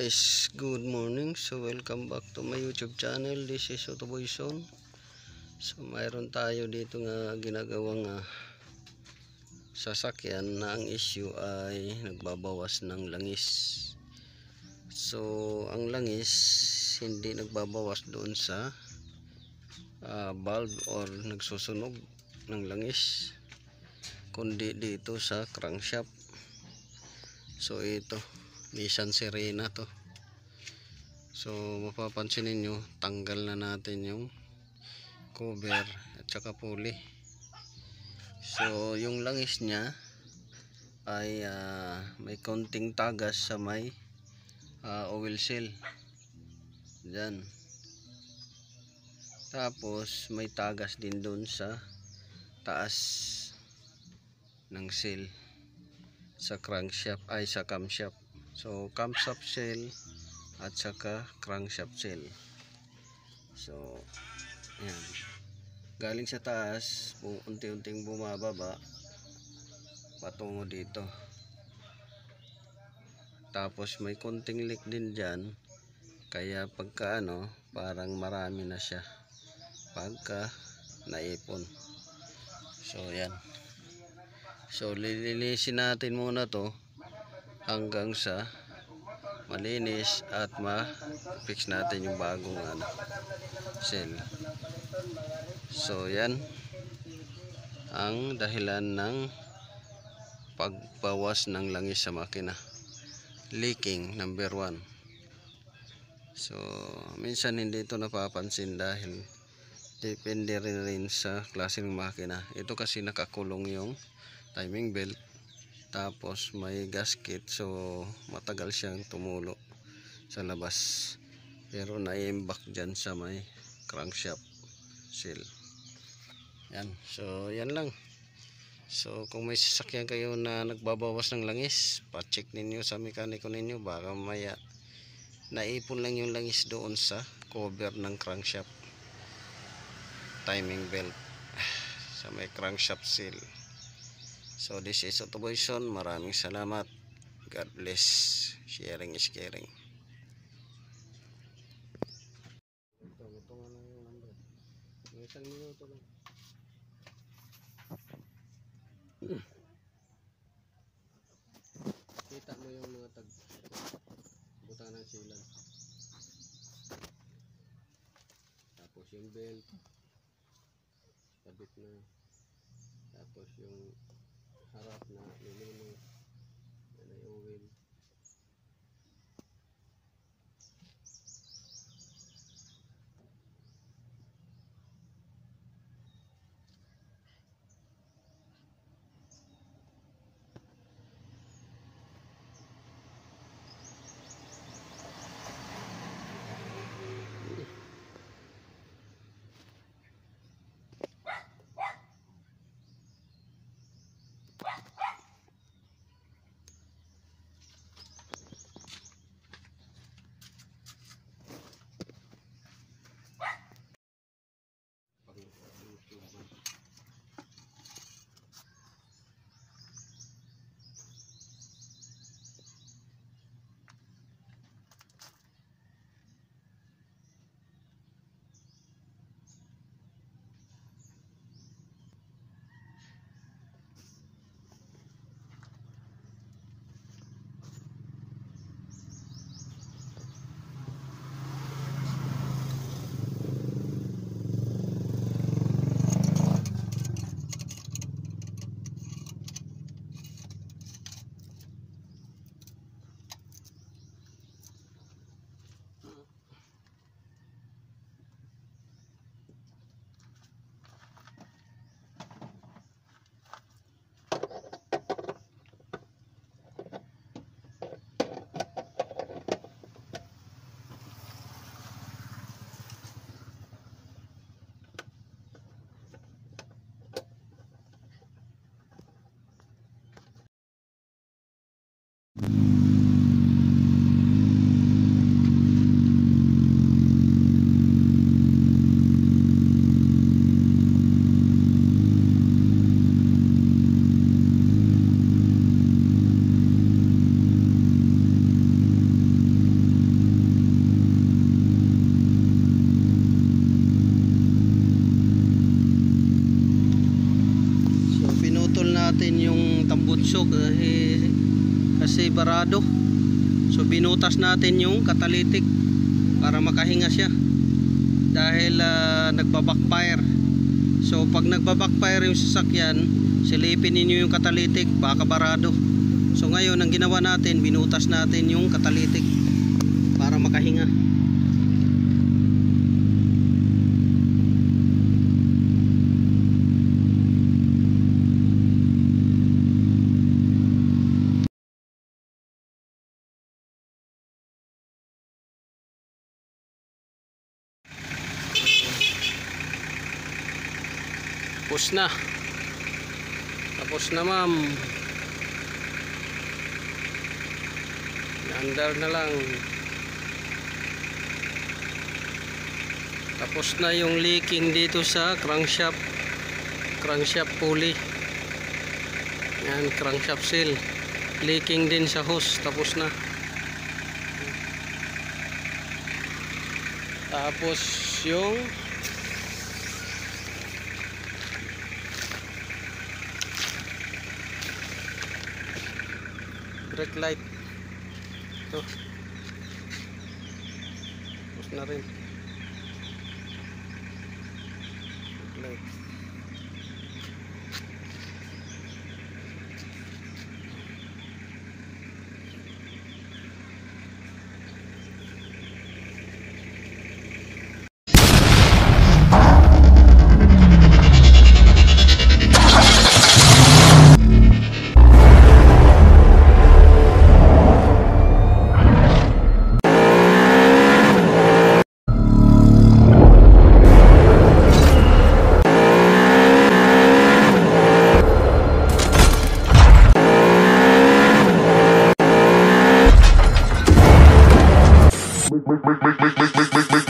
Guys, good morning. So welcome back to my YouTube channel. This is Otoboy Son. So mayroon tayo dito nga ginagawang sasakyan na ang issue ay nagbabawas ng langis. So ang langis hindi nagbabawas doon sa valve or nagsusunog ng langis, kundi dito sa crankshaft. So ito Nissan Serena to. So mapapansin niyo, tanggal na natin yung cover at saka pulley. So yung langis niya ay may konting tagas sa may oil seal dyan. Tapos may tagas din doon sa taas ng seal sa crankshaft ay sa camshaft. So camshaft seal at saka crankshaft seal. So yan, galing sa taas unti-unting bumababa patungo dito. Tapos may konting leak din dyan, kaya pagka parang marami na siya pagka naipon. So yan, so lilinisin natin muna to hanggang sa malinis at ma-fix natin yung bagong seal. So yan ang dahilan ng pagbawas ng langis sa makina, leaking number 1. So minsan hindi ito napapansin dahil depende rin sa klase ng makina. Ito kasi nakakulong yung timing belt, tapos may gasket, so matagal siyang tumulo sa labas, pero naiimbak dyan sa may crankshaft seal. Yan, so yan lang. So kung may sasakyan kayo na nagbabawas ng langis, pa-check ninyo sa mekaniko ninyo, baka maya naipon lang yung langis doon sa cover ng crankshaft timing belt sa may crankshaft seal. So this is Otoboy Son. Maraming salamat. God bless. Sharing is caring. Ito nga na yung number. Isang minuto lang. Kita mo yung mga butang ng silan. Tapos yung belt kabit na. Tapos yung harap na nilinis, yan ay oil. usok kasi barado. So binutas natin yung catalytic para makahinga siya dahil nagbabackfire. So pag nagbabackfire yung sasakyan, silipin ninyo yung catalytic, baka barado. So ngayon ang ginawa natin, binutas natin yung catalytic para makahinga. Tapos na ma'am, under na lang. Tapos na yung leaking dito sa crankshaft pulley. Yan, crankshaft seal. Leaking din sa hose, tapos na. Tapos yung brake light ito, tapos na rin brake light. Make